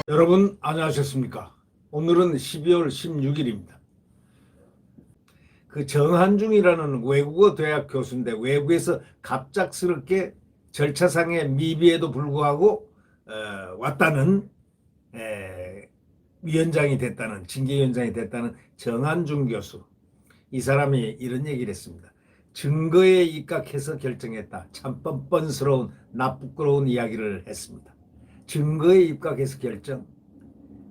여러분 안녕하셨습니까? 오늘은 12월 16일입니다. 그 정한중이라는 외국어 대학 교수인데 외국에서 갑작스럽게 절차상의 미비에도 불구하고 왔다는 위원장이 됐다는 징계위원장이 됐다는 정한중 교수. 이 사람이 이런 얘기를 했습니다. 증거에 입각해서 결정했다. 참 뻔뻔스러운 나부끄러운 이야기를 했습니다. 증거에 입각해서 결정.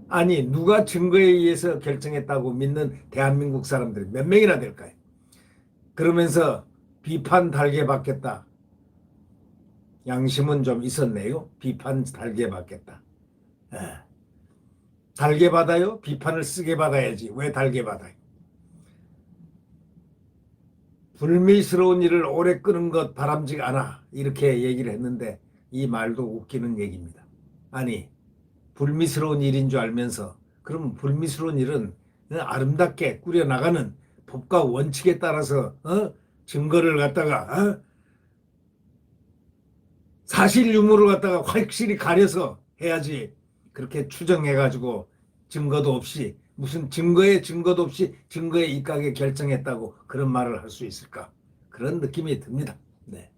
아니 누가 증거에 의해서 결정했다고 믿는 대한민국 사람들이 몇 명이나 될까요? 그러면서 비판 달게 받겠다. 양심은 좀 있었네요. 비판 달게 받겠다. 달게 받아요? 비판을 쓰게 받아야지. 왜 달게 받아요? 불미스러운 일을 오래 끄는 것 바람직 않아. 이렇게 얘기를 했는데 이 말도 웃기는 얘기입니다. 아니 불미스러운 일인 줄 알면서 그럼 불미스러운 일은 아름답게 꾸려나가는 법과 원칙에 따라서 증거를 갖다가 사실 유무를 갖다가 확실히 가려서 해야지. 그렇게 추정해가지고 증거도 없이 무슨 증거도 없이 증거에 입각에 결정했다고 그런 말을 할 수 있을까? 그런 느낌이 듭니다. 네.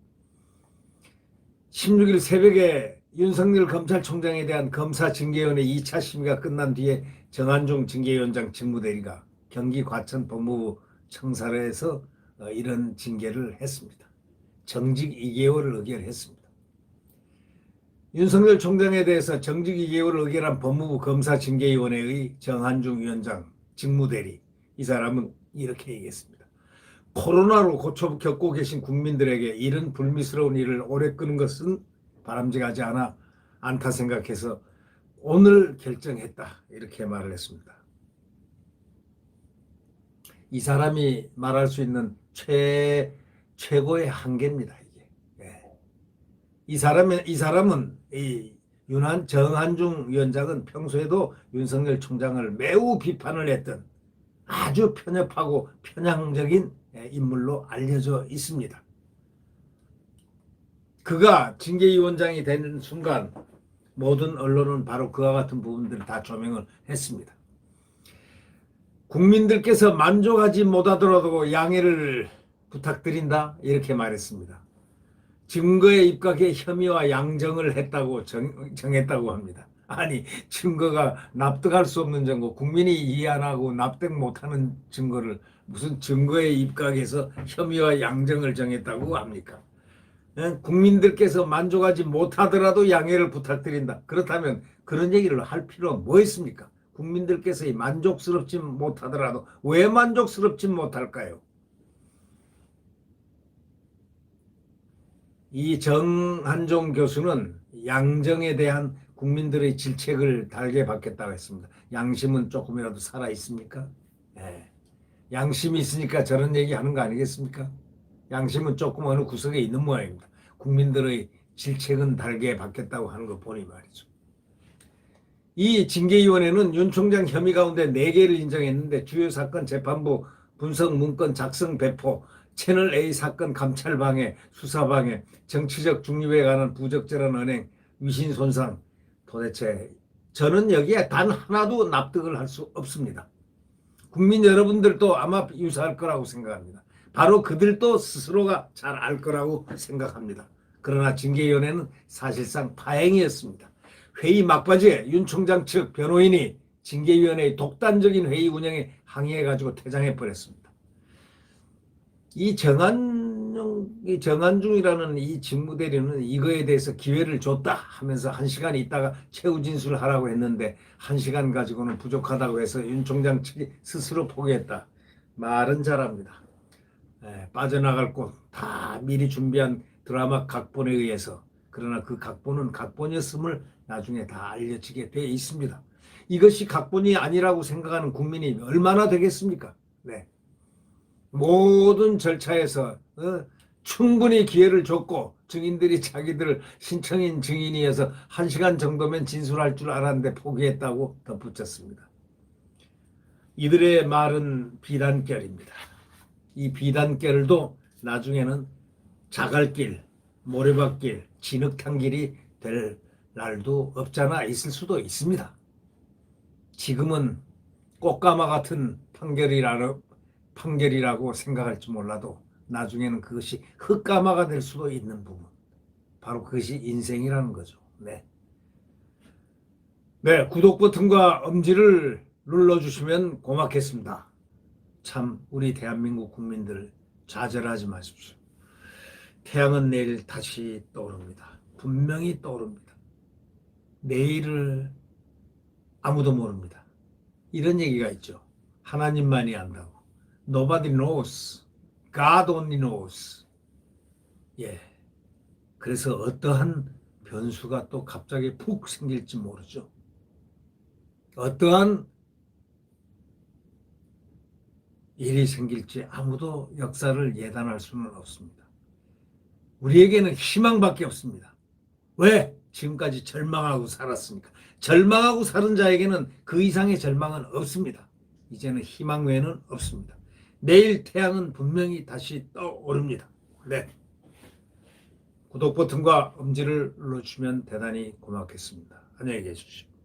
16일 새벽에 윤석열 검찰총장에 대한 검사징계위원회 2차 심의가 끝난 뒤에 정한중 징계위원장 직무대리가 경기 과천 법무부 청사로에서 이런 징계를 했습니다. 정직 2개월을 의결했습니다. 윤석열 총장에 대해서 정직 2개월을 의결한 법무부 검사징계위원회의 정한중 위원장 직무대리, 이 사람은 이렇게 얘기했습니다. 코로나로 고초 겪고 계신 국민들에게 이런 불미스러운 일을 오래 끄는 것은 바람직하지 않다 생각해서 오늘 결정했다. 이렇게 말을 했습니다. 이 사람이 말할 수 있는 최고의 한계입니다. 이게. 예. 이 사람은 정한중 위원장은 평소에도 윤석열 총장을 매우 비판을 했던 아주 편협하고 편향적인 인물로 알려져 있습니다. 그가 징계위원장이 되는 순간 모든 언론은 바로 그와 같은 부분들을 다 조명을 했습니다. 국민들께서 만족하지 못하더라도 양해를 부탁드린다 이렇게 말했습니다. 증거에 입각해 혐의와 양정을 했다고 정했다고 합니다. 아니 증거가 납득할 수 없는 증거, 국민이 이해 안 하고 납득 못하는 증거를 무슨 증거에 입각해서 혐의와 양정을 정했다고 합니까? 국민들께서 만족하지 못하더라도 양해를 부탁드린다. 그렇다면 그런 얘기를 할 필요가 뭐 있습니까? 국민들께서 만족스럽지 못하더라도 왜 만족스럽지 못할까요? 이 정한종 교수는 양정에 대한 국민들의 질책을 달게 받겠다고 했습니다. 양심은 조금이라도 살아 있습니까? 네. 양심이 있으니까 저런 얘기 하는 거 아니겠습니까? 양심은 조금 어느 구석에 있는 모양입니다. 국민들의 질책은 달게 받겠다고 하는 거 보니 말이죠. 이 징계위원회는 윤 총장 혐의 가운데 4개를 인정했는데 주요 사건 재판부 분석 문건 작성 배포, 채널A 사건 감찰 방해, 수사 방해, 정치적 중립에 관한 부적절한 언행, 위신 손상. 도대체 저는 여기에 단 하나도 납득을 할 수 없습니다. 국민 여러분들도 아마 유사할 거라고 생각합니다. 바로 그들도 스스로가 잘 알 거라고 생각합니다. 그러나 징계위원회는 사실상 파행이었습니다. 회의 막바지에 윤 총장 측 변호인이 징계위원회의 독단적인 회의 운영에 항의해가지고 퇴장해버렸습니다. 이 정한중이라는 이 직무대리는 이거에 대해서 기회를 줬다 하면서 1시간 있다가 최후 진술을 하라고 했는데 1시간 가지고는 부족하다고 해서 윤 총장 측이 스스로 포기했다. 말은 잘합니다. 빠져나갈 곳 다 미리 준비한 드라마 각본에 의해서, 그러나 그 각본은 각본이었음을 나중에 다 알려지게 돼 있습니다. 이것이 각본이 아니라고 생각하는 국민이 얼마나 되겠습니까? 네. 모든 절차에서 충분히 기회를 줬고 증인들이 자기들 신청인 증인이어서 1시간 정도면 진술할 줄 알았는데 포기했다고 덧붙였습니다. 이들의 말은 비단결입니다. 이 비단결도 나중에는 자갈길, 모래밭길, 진흙탕길이 될 날도 없잖아 있을 수도 있습니다. 지금은 꽃가마 같은 판결이라고 생각할지 몰라도 나중에는 그것이 흙가마가 될 수도 있는 부분. 바로 그것이 인생이라는 거죠. 네. 네, 구독 버튼과 엄지를 눌러주시면 고맙겠습니다. 참, 우리 대한민국 국민들 좌절하지 마십시오. 태양은 내일 다시 떠오릅니다. 분명히 떠오릅니다. 내일을 아무도 모릅니다. 이런 얘기가 있죠. 하나님만이 안다고. Nobody knows. God only knows. 예. 그래서 어떠한 변수가 또 갑자기 푹 생길지 모르죠. 어떠한 일이 생길지 아무도 역사를 예단할 수는 없습니다. 우리에게는 희망밖에 없습니다. 왜? 지금까지 절망하고 살았으니까. 절망하고 사는 자에게는 그 이상의 절망은 없습니다. 이제는 희망 외에는 없습니다. 내일 태양은 분명히 다시 떠오릅니다. 네. 구독 버튼과 엄지를 눌러주시면 대단히 고맙겠습니다. 안녕히 계십시오.